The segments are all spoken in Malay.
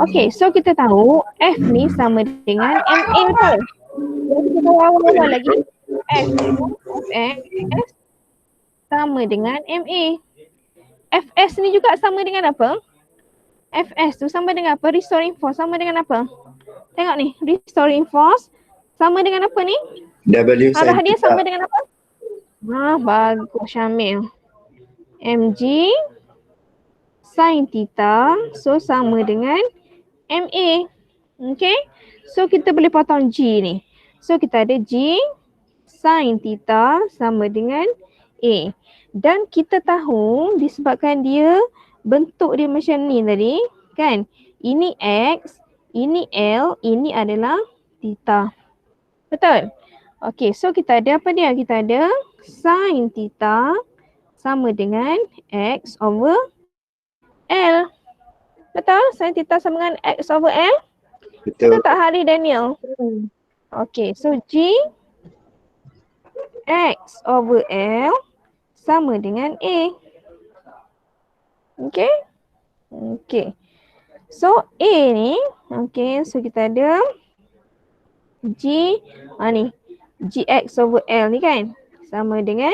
Okay, so kita tahu F ni sama dengan MA betul? Yang kita tahu awal-awal lagi, F tu, Fs sama dengan MA. Fs ni juga sama dengan apa? Fs tu sama dengan apa? Restoring force sama dengan apa? Tengok ni, restoring force sama dengan apa ni? W sin Arah dia theta. sama dengan apa? Bagus Syamil. Mg sin theta, so sama dengan MA. Okay, so kita boleh potong G ni. So kita ada G sin theta sama dengan A. Dan kita tahu disebabkan dia bentuk dia macam ni tadi, kan? Ini X, ini L, ini adalah theta. Betul? Okay, so kita ada apa dia? Kita ada sin theta sama dengan X over L. Betul? Sin theta sama dengan X over L? Betul. Betul tak Hari Daniel? Okay, so G X over L sama dengan A. Okay? Okay. So A ni, okay, so kita ada G, ni, GX over L ni kan, sama dengan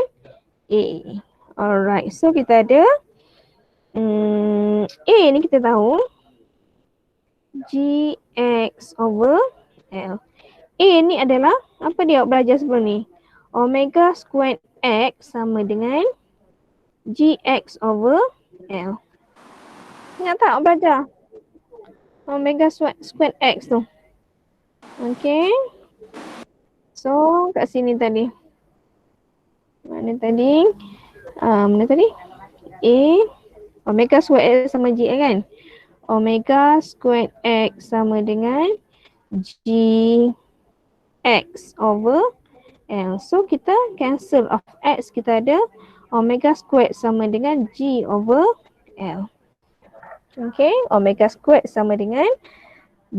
A. Alright, so kita ada A ni kita tahu GX over L. A ni adalah, apa dia belajar sebelum ni? Omega squared X sama dengan GX over L. Ingat tak belajar? Omega squared X tu. Okay. So kat sini tadi. Mana tadi? Mana tadi? A. Omega squared X sama G kan? Omega squared X sama dengan GX over L. So kita cancel of X, kita ada omega squared sama dengan G over L. Okay, omega squared sama dengan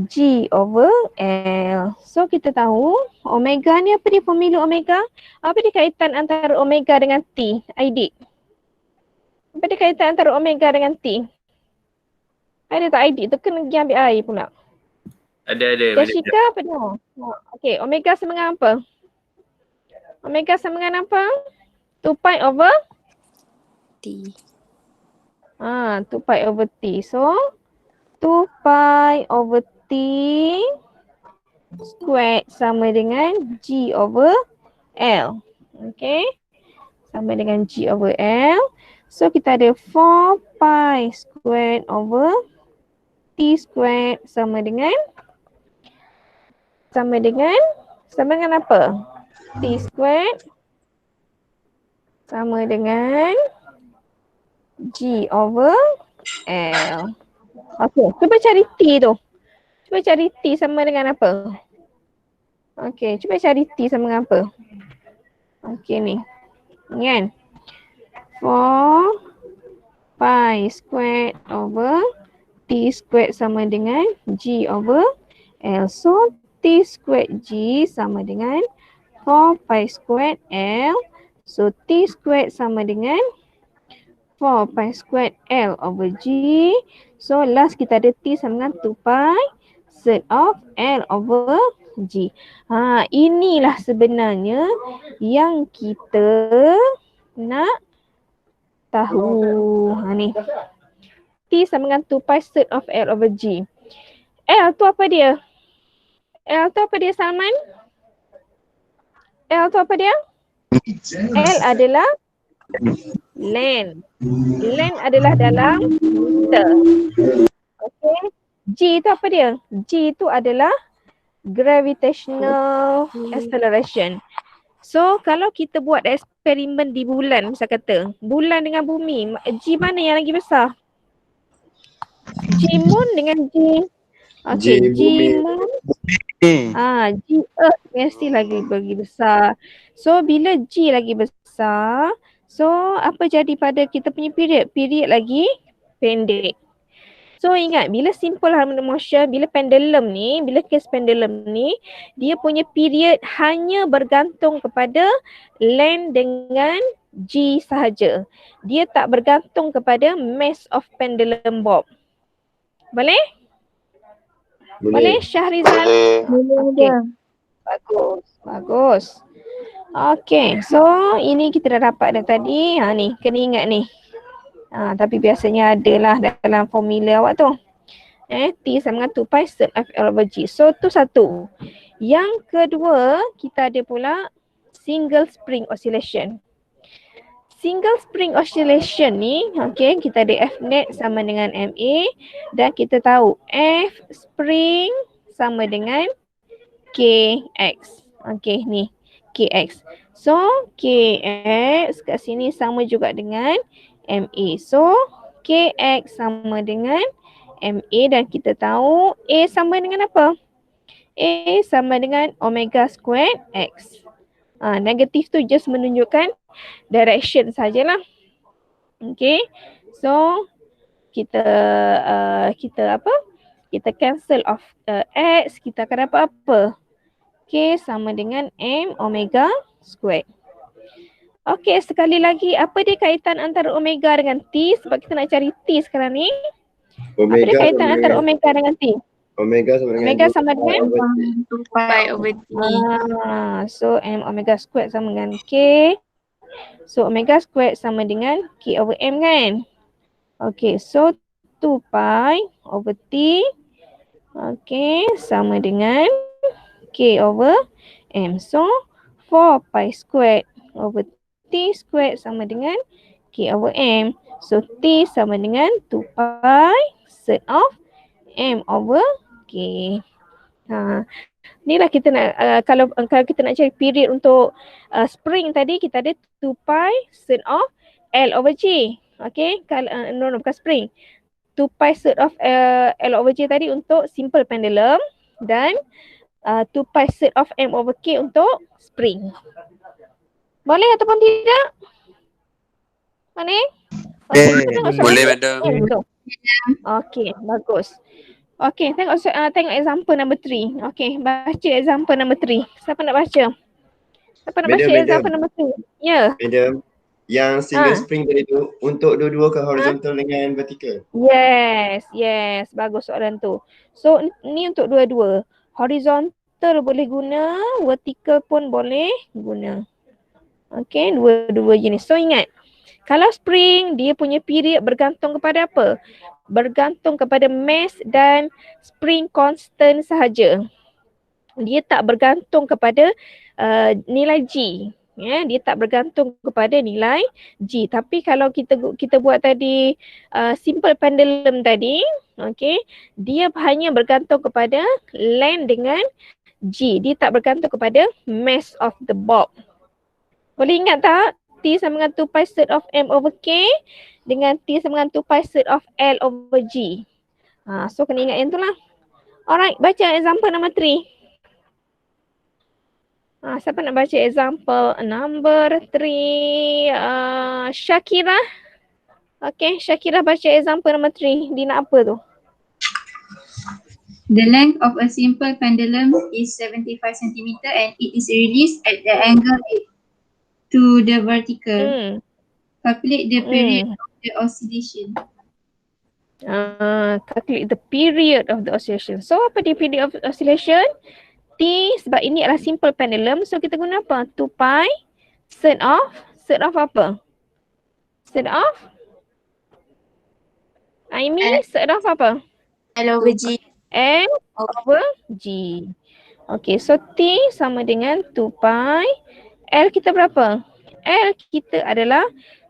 G over L. So kita tahu omega ni apa dia formula omega? Apa dia kaitan antara omega dengan T? Adik. Apa dia kaitan antara omega dengan T? Ada tak adik tu kena pergi ambil air pula. Ada. Jessica apa dia? Okay, omega sama dengan apa? Omega sama dengan apa? 2 pi over? T. 2 pi over T. So 2 pi over T squared sama dengan G over L. Okay. Sama dengan G over L. So kita ada 4 pi squared over T squared sama dengan apa? T squared sama dengan G over L. Okay, cuba cari T tu. Cuba cari T sama dengan apa? Okay, cuba cari T sama dengan apa? Okay ni. Ni kan? 4 pi squared over T squared sama dengan G over L. So T squared G sama dengan 4 pi squared L. So T squared sama dengan 4 pi squared L over G. So last kita ada T sama dengan 2 pi set of L over G. Inilah sebenarnya yang kita nak tahu. Ni. T sama dengan 2 pi set of L over G. L tu apa dia? L tu apa dia Salman? L tu apa dia? L adalah length. Length adalah dalam meter. Okay. G tu apa dia? G tu adalah gravitational acceleration. So kalau kita buat eksperimen di bulan, misal kata bulan dengan bumi, G mana yang lagi besar? G moon dengan G G moon. G earth mesti lagi besar. So bila G lagi besar, so apa jadi pada kita punya period? Period lagi pendek. So ingat bila simple harmonic motion, bila pendulum ni, bila case pendulum ni, dia punya period hanya bergantung kepada length dengan G sahaja. Dia tak bergantung kepada mass of pendulum bob. Boleh? Boleh Syahrizal? Boleh Okey. ada. Bagus. Okey, so ini kita dah dapat dah tadi. Ni, kena ingat ni. Tapi biasanya adalah dalam formula awak tu. T sama dengan 2 pi sert FL over G. So tu satu. Yang kedua, kita ada pula single spring oscillation. Single spring oscillation ni, okay, kita ada F net sama dengan MA dan kita tahu F spring sama dengan KX. Okay, ni KX. So KX kat sini sama juga dengan MA. So KX sama dengan MA dan kita tahu A sama dengan apa? A sama dengan omega squared X. Negatif tu just menunjukkan direction sajalah. Okay. So kita kita cancel off X, kita akan dapat apa? K sama dengan M omega squared. Okay, sekali lagi apa dia kaitan antara omega dengan T? Sebab kita nak cari T sekarang ni. Apa dia kaitan antara omega dengan T? Omega sama dengan 2 pi over T. So M omega squared sama dengan K. So omega squared sama dengan K over M kan? Okay, so 2 pi over T. Okay, sama dengan K over M. So 4 pi squared over T squared sama dengan K over M. So T sama dengan 2 pi sert of M over K. Inilah kita nak, kalau kita nak cari period untuk spring tadi, kita ada 2 pi sert of L over G. Okay, kalau no bukan spring. 2 pi sert of L over G tadi untuk simple pendulum dan 2 pi sert of M over K untuk spring. Boleh ataupun tidak? Boleh? Boleh, madam. Okay, bagus. Okay, tengok example number 3. Okay, baca example number 3. Siapa nak baca? Siapa nak baca example number 3? Ya. Madam, yang single spring tadi tu untuk dua-dua ke horizontal dengan vertical? Yes. Bagus soalan tu. So, ni untuk dua-dua. Horizontal boleh guna, vertical pun boleh guna. Okay, dua-dua jenis. So, ingat. Kalau spring, dia punya period bergantung kepada apa? Bergantung kepada mass dan spring constant sahaja. Dia tak bergantung kepada nilai G. Ya, dia tak bergantung kepada nilai G. Tapi kalau kita buat tadi simple pendulum tadi, okay, dia hanya bergantung kepada length dengan G. Dia tak bergantung kepada mass of the bob. Boleh ingat tak? T sama dengan 2 pi sert of M over K dengan T sama dengan 2 pi sert of L over G. So kena ingat yang tu lah. Alright, baca example number 3. Siapa nak baca example number 3? Syakira. Okay, Syakira baca example number 3. Dia nak apa tu? The length of a simple pendulum is 75 cm and it is released at the angle to the vertical. Calculate the period of the oscillation. Calculate the period of the oscillation. So apa dia period of oscillation? T, sebab ini adalah simple pendulum. So kita guna apa? 2 pi sert of apa? Sert of? Sert of apa? L over G. L over G. Okay, so T sama dengan 2 pi. L kita berapa? L kita adalah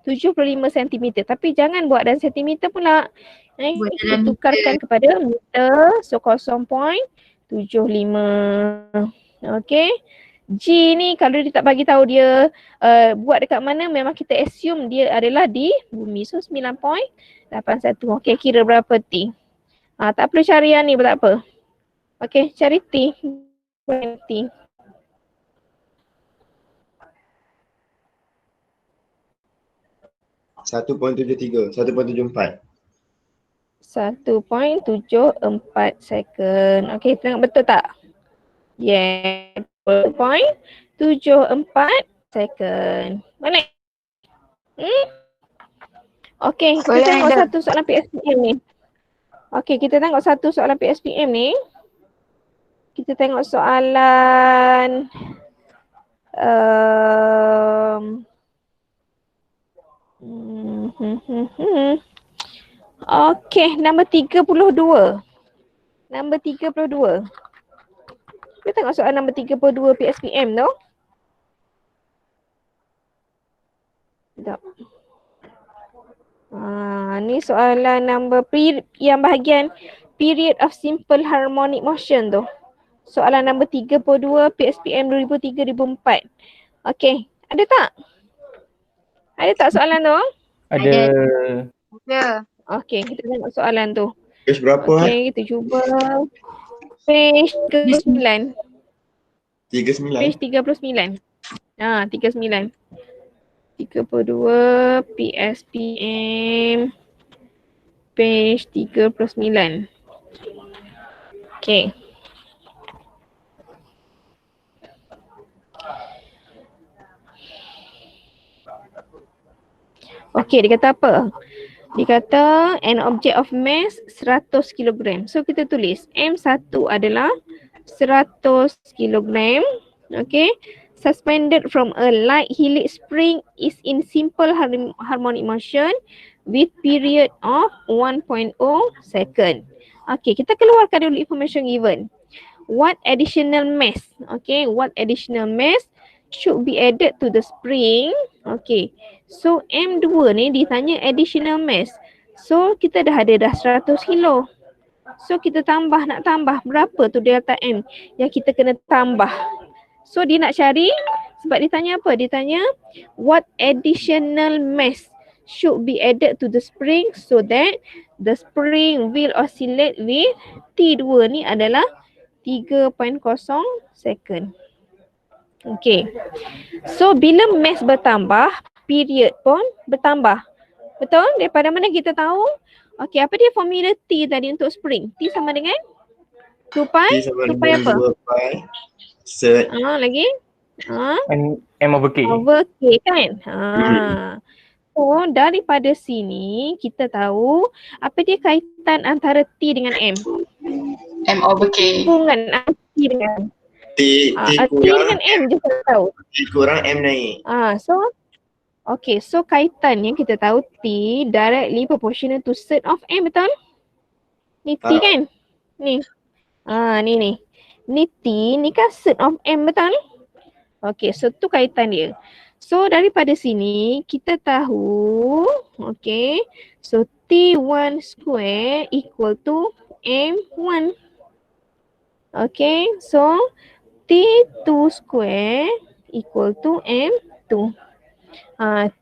75 cm. Tapi jangan buat dalam cm pula. Kita tukarkan kepada meter. So 0.75. Okay. G ni kalau dia tak bagi tahu dia buat dekat mana, memang kita assume dia adalah di bumi. So 9.81. Okay, kira berapa T? Tak perlu cari yang ni, tak apa. Okay, cari T. T. 1.74 second. Okay, tengok betul tak? Yeah, 1.74 second. Boleh? Okay, kita tengok satu soalan PSPM ni. Okay, kita tengok satu soalan PSPM ni. Kita tengok soalan okey, nombor 32. Nombor 32. Kita tengok soalan nombor 32 PSPM tu. Sekejap. Ni soalan nombor yang bahagian period of simple harmonic motion tu. Soalan nombor 32 PSPM 2003-2004. Okey, ada tak? Ada tak soalan tu? Ada. Ya. Okey, kita tengok soalan tu. Page berapa Okey, kita cuba page 39. 39. Page 39. 39. 32 PSPM page 39. Okey. Okey, dia kata apa? Dia kata an object of mass 100 kg. So kita tulis M1 adalah 100 kg. Okay. Suspended from a light helix spring is in simple harmonic motion with period of 1.0 second. Okay, kita keluarkan dulu information given. What additional mass? Okay, what additional mass should be added to the spring? Okay, so M2 ni ditanya additional mass. So kita dah ada 100 kilo. So kita nak tambah berapa tu delta M yang kita kena tambah. So dia nak cari sebab dia tanya apa? Dia tanya what additional mass should be added to the spring so that the spring will oscillate with T2 ni adalah 3.0 second. Okay. So bila mass bertambah, period pun bertambah. Betul? Daripada mana kita tahu? Okay, apa dia formula T tadi untuk spring? T sama dengan 2 pi? T sama 2 pi dengan apa? 2 pi set Lagi? M over K. Over K kan? So daripada sini kita tahu apa dia kaitan antara T dengan M? M over K. Hubungan antara T dengan T T kurang dengan M je kita tahu. T kurang M naik. So kaitannya kita tahu T directly proportional to set of M, betul? Ni T kan? Ni. Ni. Ni T, ni kan set of M, betul? Okay, so tu kaitan dia. So daripada sini kita tahu, okay, so T1 square equal to M1. Okay, so T2 square equal to M2.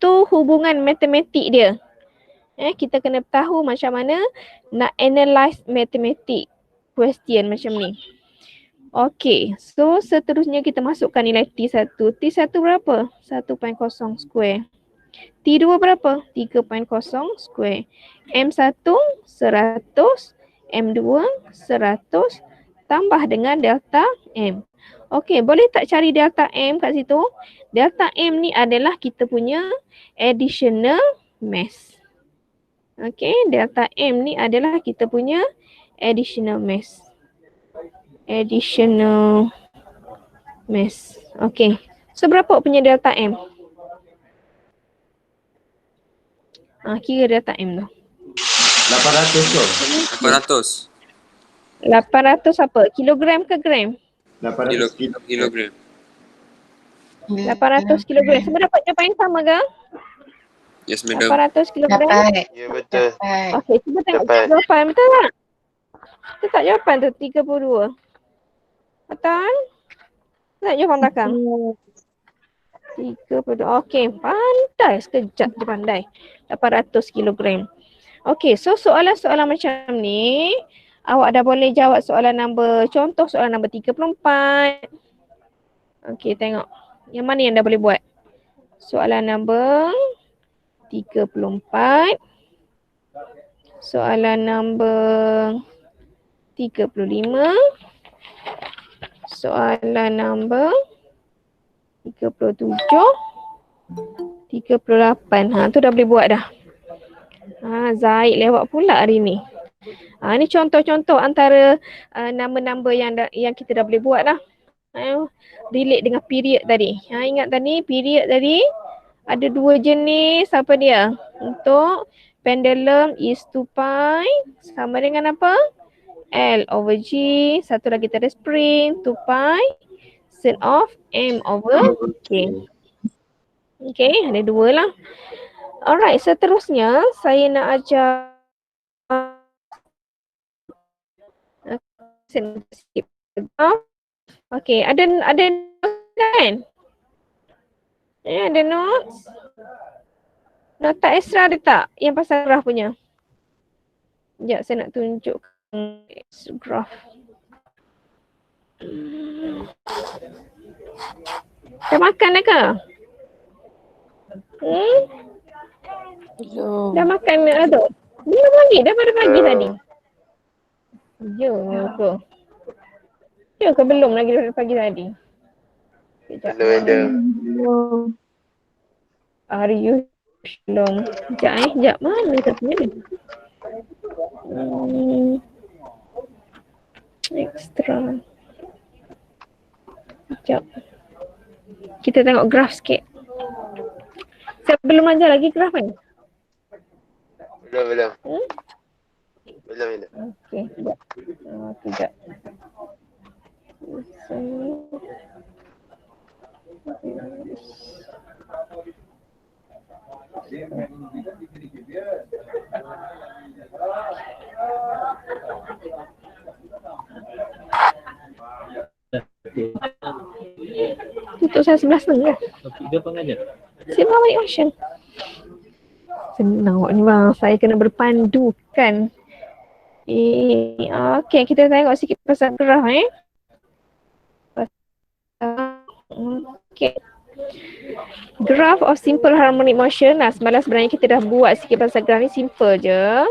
Tu hubungan matematik dia. Kita kena tahu macam mana nak analyse matematik question macam ni. Okay, so seterusnya kita masukkan nilai T1. T1 berapa? 1.0 square. T2 berapa? 3.0 square. M1 100, M2 100 tambah dengan delta M. Okay, boleh tak cari delta M kat situ? Delta M ni adalah kita punya additional mass. Okay, delta M ni adalah kita punya additional mass. Additional mass. Okay, so berapa punya delta M? Kira delta M tu. 800 tu. 800 apa? Kilogram ke gram? 800 kilogram. 800 kilogram. Semua dapat jawapan yang sama ke? Yes, madam. 800 kilogram. Dapat. Ya, betul. Okey, cuba tengok Dapat. jawapan. Betul tak? Betul tak jawapan tu? 32. Betul? Betul tak jawapan belakang? 32. Okey, pandai. Sekejap dia pandai. 800 kilogram. Okey, so soalan-soalan macam ni, awak dah boleh jawab soalan nombor, contoh soalan nombor 34. Okey, tengok. Yang mana yang dah boleh buat? Soalan nombor 34. Soalan nombor 35. Soalan nombor 37. 38. Tu dah boleh buat dah. Zaid lewat pula hari ni. Ni contoh-contoh antara nama-nama yang kita dah boleh buat lah. Relate dengan period tadi. Ingat tadi period tadi ada 2 jenis. Apa dia? Untuk pendulum is 2 pi sama dengan apa? L over G. Satu lagi kita ada spring 2 pi sin of M over K. Okay, ada 2 lah. Alright, seterusnya saya nak ajar okay, ada kan? Ada notes? Nota extra ada tak? Yang pasal graph punya. Sekejap saya nak tunjukkan graph. Dah makan dah ke? Belum. Dah makan dah tu? Belum lagi, daripada pagi tadi. Ya ke? Ya ke belum lagi daripada pagi tadi? Belum. Are you belum? Sekejap mana katanya ni? Extra. Sekejap. Kita tengok graf sikit. Saya belum ajar lagi graf kan? Belum. Hmm? Belum. Okey, sekejap. Sekejap. Tutup saya 11.30. Topik dia pengajar. Siapa balik Masya? Senang awak ni bang, saya kena berpandukan. Okey, kita tengok sikit pasal graf Okay. Graph of simple harmonic motion. Semalam sebenarnya kita dah buat sikit pasal graph ni, simple je.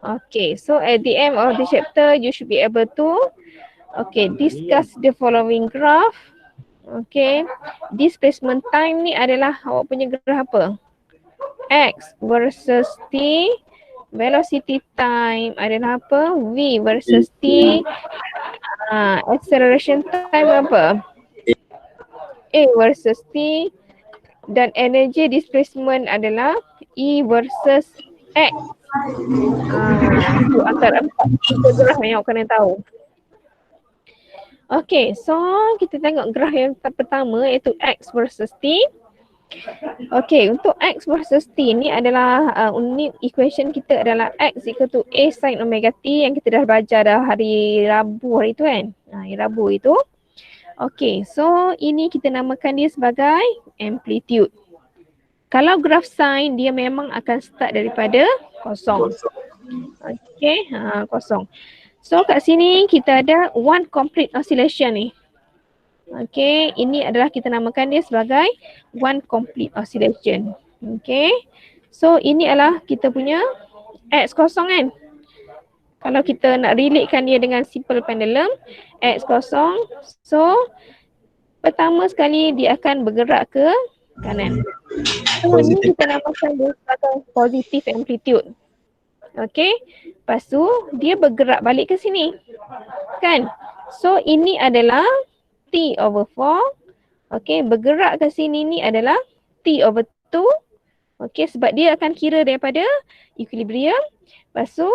Okay, so at the end of the chapter, you should be able to discuss the following graph. Okay, displacement time ni adalah awak punya graph apa? X versus T. Velocity time adalah apa? V versus T. Acceleration time apa? A versus T. Dan energy displacement adalah E versus X. Itu antara 4 graf yang awak kena tahu. Okay, so kita tengok graf yang pertama iaitu X versus T. Okay, untuk X versus T ni adalah unit equation kita adalah X equal to A sin omega T yang kita dah belajar dah hari Rabu hari tu kan. Hari Rabu itu. Okay, so ini kita namakan dia sebagai amplitude. Kalau graf sin dia memang akan start daripada kosong. Okay, kosong. So kat sini kita ada one complete oscillation ni. Okay, ini adalah kita namakan dia sebagai one complete oscillation. Okay, so ini adalah kita punya X kosong kan. Kalau kita nak relatekan dia dengan simple pendulum, X kosong. So, pertama sekali dia akan bergerak ke kanan. So, ini kita namakan dia sebagai positive amplitude. Okay, lepas tu dia bergerak balik ke sini. Kan? So, ini adalah T over 4. Okay, bergerak ke sini ni adalah T over 2. Okay, sebab dia akan kira daripada equilibrium. Lepas tu,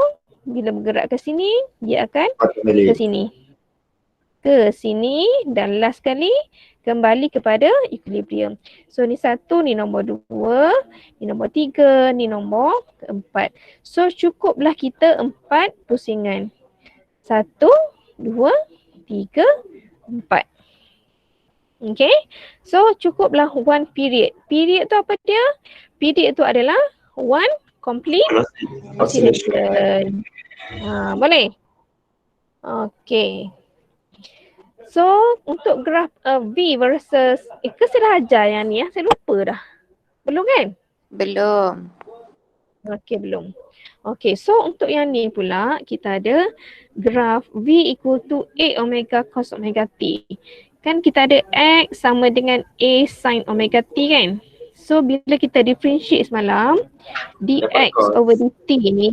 bila bergerak ke sini, dia akan ke sini. Ke sini dan last kali kembali kepada equilibrium. So, ni 1, ni nombor 2, ni nombor 3, ni nombor 4. So, cukuplah kita 4 pusingan. 1, 2, 3, 4. Okay, so cukuplah one period. Period tu apa dia? Period tu adalah one complete oscillation. Boleh? Okay. So untuk graf V versus saya dah ajar yang ni saya lupa dah. Belum kan? Belum. Okay, belum. Okay, so untuk yang ni pula kita ada graf V equal to A omega cos omega T. Kan kita ada X sama dengan A sin omega T kan. So bila kita differentiate semalam, dx over dt ni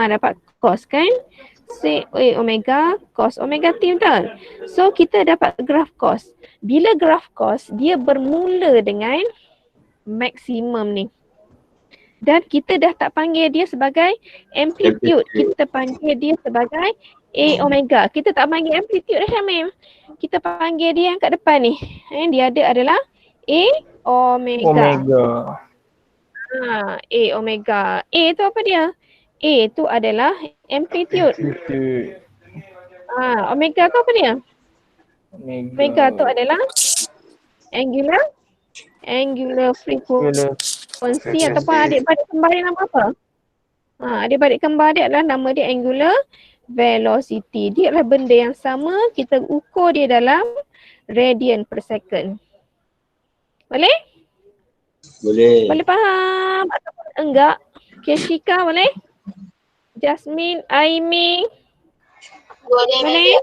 dapat cos kan? Sek A omega cos omega T, betul? So kita dapat graf cos. Bila graf cos, dia bermula dengan maksimum ni. Dan kita dah tak panggil dia sebagai amplitude. Kita panggil dia sebagai A omega. Kita tak panggil amplitude dah, Syamil. Kita panggil dia yang kat depan ni. Dia ada adalah A omega. Omega. A omega. A tu apa dia? A tu adalah amplitude. Omega tu apa dia? Omega tu adalah angular frequency ataupun adik-beradik kembar dia nama apa? Adik-beradik kembar dia adalah nama dia angular velocity. Dia adalah benda yang sama, kita ukur dia dalam radian per second. Boleh? Boleh faham ataupun enggak? Keshika boleh? Jasmine, Aimi. Boleh?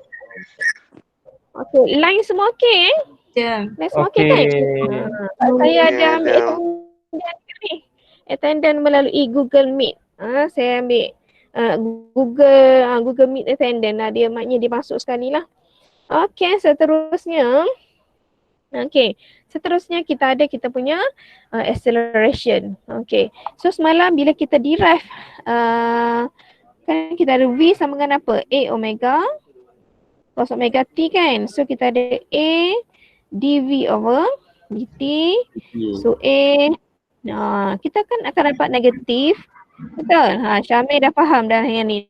Okey, line semua okey Line semua okey kan? Saya ada ambil attendance melalui Google Meet. Saya ambil Google Meet attendance lah. Dia maknanya dia masuk sekali lah. Okey, seterusnya. Seterusnya kita punya acceleration. Okey. So semalam bila kita derive kan kita ada V sama dengan apa? A omega cos omega T kan. So kita ada A dV over dt. So A kita kan akan dapat negatif. Betul? Syamil dah faham dah yang ni.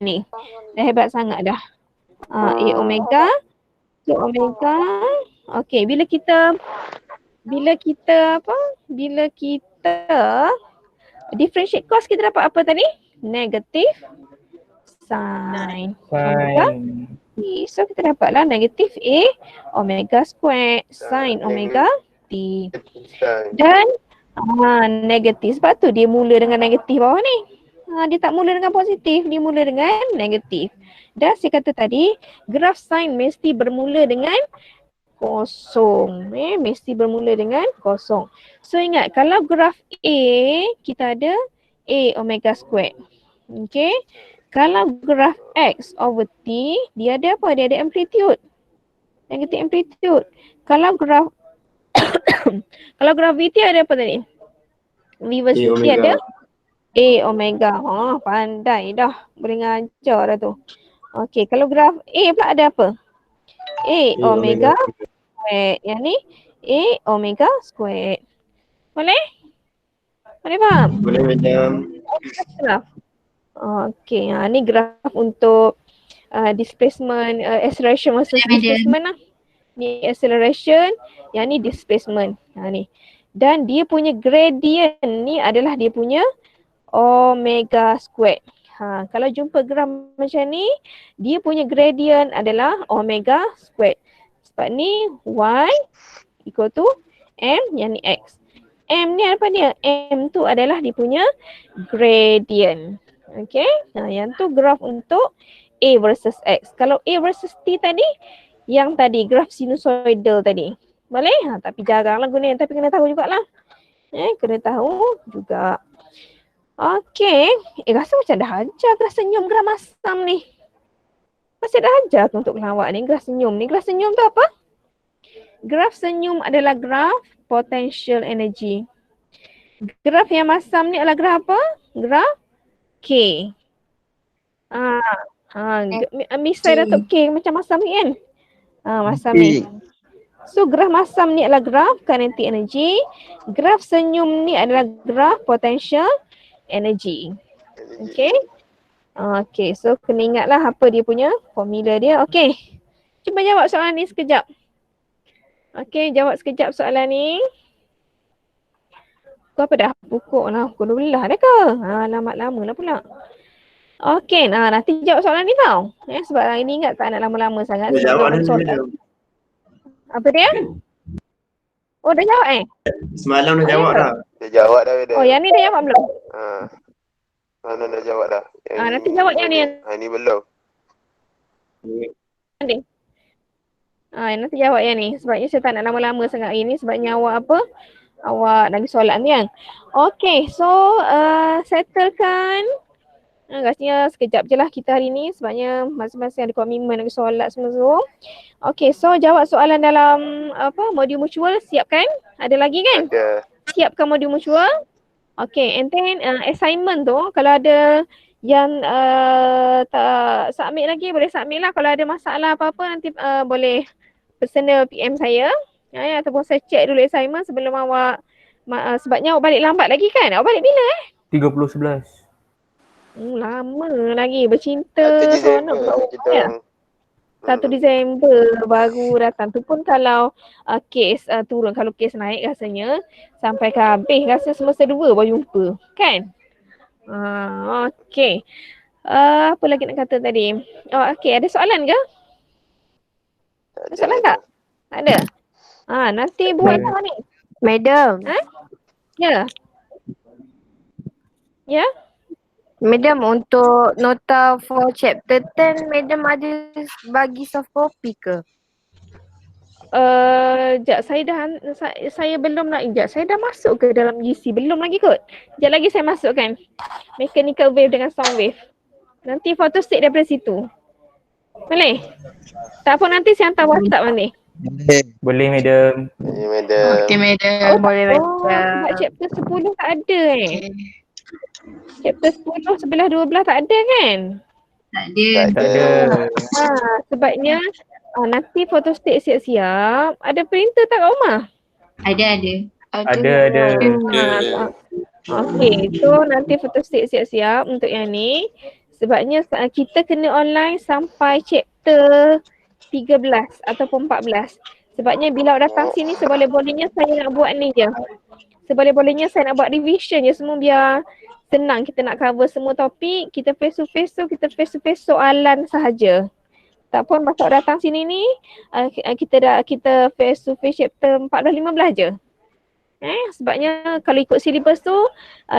Dah hebat sangat dah. A omega. So omega. Okey, bila kita differentiate cos, kita dapat apa tadi? Negatif sin omega T. So kita dapatlah negatif A omega square sin omega T. Dan negatif, sebab tu dia mula dengan negatif bawah ni. Dia tak mula dengan positif, dia mula dengan negatif. Dan saya kata tadi, graf sin mesti bermula dengan kosong. Mesti bermula dengan kosong. So ingat, kalau graf A, kita ada A omega square. Okay. Kalau graf X over T, dia ada apa? Dia ada amplitude. Negatif amplitude. Kalau graf VT ada apa tadi? V versus T ada A omega. Pandai dah. Boleh ngajar dah tu. Okay, kalau graf A pula ada apa? A omega square. Yang ni A omega square. Boleh? Boleh faham? Boleh macam. Okay, ni graf untuk displacement, acceleration versus displacement lah. Ni acceleration, yang ni displacement. Ni. Dan dia punya gradient ni adalah dia punya omega square. Kalau jumpa graf macam ni, dia punya gradient adalah omega square. Sebab ni y equal to m, yang ni x. M ni apa dia? M tu adalah dia punya gradient. Okay, yang tu graf untuk A versus X. Kalau A versus T tadi, yang tadi graf sinusoidal tadi. Boleh? Tapi jaranglah guna yang, tapi kena tahu jugalah. Kena tahu juga. Okay, rasa macam dah ajar graf senyum, graf masam ni. Masih dah ajar untuk kelawak ni, graf senyum ni. Graf senyum tu apa? Graf senyum adalah graf potential energy. Graf yang masam ni adalah graf apa? Graf K. Misal Datuk K macam masam ni kan? Masam ni. So graf masam ni adalah graf kinetic energy. Graf senyum ni adalah graf potential energy. Okay. Okay, so kena ingatlah apa dia punya formula dia. Okay. Cuba jawab soalan ni sekejap. Okay, jawab sekejap soalan ni. Kau apa dah? Pukul lah. Pukul 12 dah ke? Lama lah pula. Okay, nanti jawab soalan ni tau. Sebab hari ni ingat tak nak lama-lama sangat. Dah jawab dah. Apa dia? Oh, dah jawab Semalam dah jawab dah. Dia jawab dah. Oh, yang ni dah jawab belum? Mana dah jawab dah. Nanti jawab yang ni. Ini belum. Nanti jawab yang ni. Sebabnya saya tak nak lama-lama sangat hari ni. Sebabnya awak apa? Awak lagi soalan ni kan. Okay, so settlekan Rasanya sekejap je lah kita hari ni sebabnya masing-masing ada komitmen nak solat semua. Okay, so jawab soalan dalam modul mutual, siap kan? Ada lagi kan? Ada. Siapkan modul mutual. Okay, and then assignment tu kalau ada yang tak submit lagi boleh submit lah. Kalau ada masalah apa-apa nanti boleh personal PM saya. Ataupun saya check dulu assignment sebelum awak sebabnya awak balik lambat lagi kan? Awak balik bila 30.11. lama lagi bercinta 1 seronok Disember buat kita ya. orang. 1 Disember baru datang tu pun kalau kes turun, kalau kes naik rasanya sampai ke habis rasa semester 2 baru jumpa kan. Okay. Apa lagi nak kata tadi? Okay, ada soalan ke? Ada soalan tak? Tak ada? Nanti buat apa ni? Madam. Ya. Ya? Madam, untuk nota for chapter 10, Madam ada bagi soft copy ke? Sekejap, saya belum nak, saya dah masuk ke dalam GC? Belum lagi kot. Sekejap lagi saya masukkan mechanical wave dengan sound wave. Nanti photostat daripada situ. Boleh? Tak apa, nanti saya hantar WhatsApp nanti. Boleh, madam. Ya, madam. Okay, madam. Boleh, Sebab chapter 10 tak ada Chapter 10 sebelah 12 tak ada kan? Tak ada. Tak ada. Sebabnya nanti photostat siap-siap. Ada printer tak kat rumah? Ada. Ada. Okay, so nanti photostat siap-siap untuk yang ni. Sebabnya kita kena online sampai chapter 13 ataupun 14. Sebabnya bila awak datang sini seboleh-bolehnya saya nak buat ni je. Seboleh-bolehnya saya nak buat revision je semua biar senang kita nak cover semua topik. Kita face to face soalan sahaja. Tak pun masa awak datang sini ni kita face to face chapter 14-15 je. Sebabnya kalau ikut syllabus tu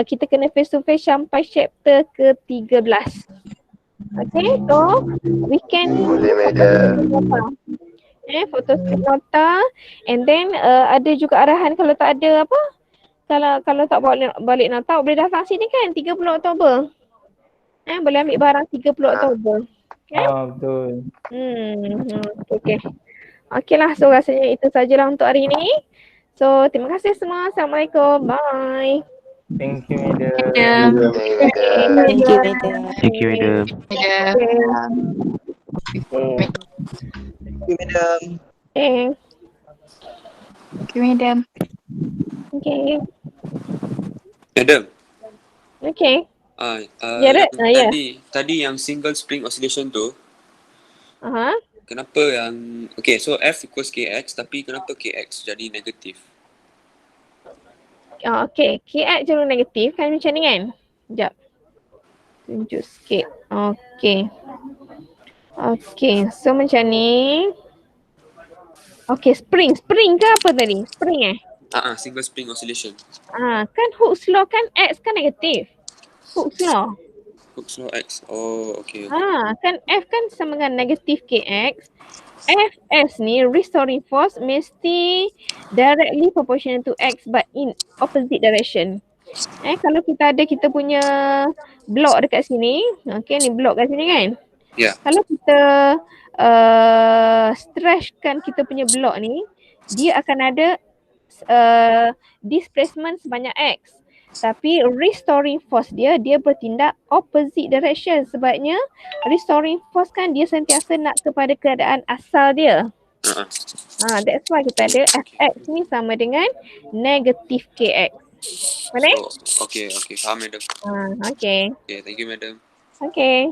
kita kena face to face sampai chapter ke-13. Okay, so we can Boleh, madam. photostat nota and then ada juga arahan kalau tak ada apa, kalau tak balik nota boleh datang sini kan 30 Oktober. Boleh ambil barang 30 Oktober. Betul. Okay. Okay lah, so rasanya itu sajalah untuk hari ini. So terima kasih semua. Assalamualaikum. Bye. Thank you, madam. Madam. Thank you, Madam. Thank you, madam. Madam. Okay. Okay, madam. Okay. Madam. Okay. Yang ya. tadi yang single spring oscillation tu, Aha. kenapa yang so F equals KX tapi kenapa KX jadi negatif? Okay. KX jalur negatif kan macam ni kan? Sekejap. Tunjuk sikit. Okay. Okay. So macam ni. Okay. Spring ke apa tadi? Spring Single spring oscillation. Kan Hooke's law kan X kan negatif. Hooke's law. Hooke's law X. Oh, okay. Kan F kan sama dengan negatif KX. Fs ni restoring force mesti directly proportional to X but in opposite direction. Kalau kita punya blok dekat sini, okay ni blok kat sini kan? Ya. Kalau kita stretchkan kita punya blok ni, dia akan ada displacement sebanyak X. Tapi restoring force dia bertindak opposite direction. Sebabnya restoring force kan dia sentiasa nak kepada keadaan asal dia. That's why kita ada Fx ni sama dengan negatif KX. Boleh? Okay. Faham, madam. Okay. Okay, thank you, madam. Okay.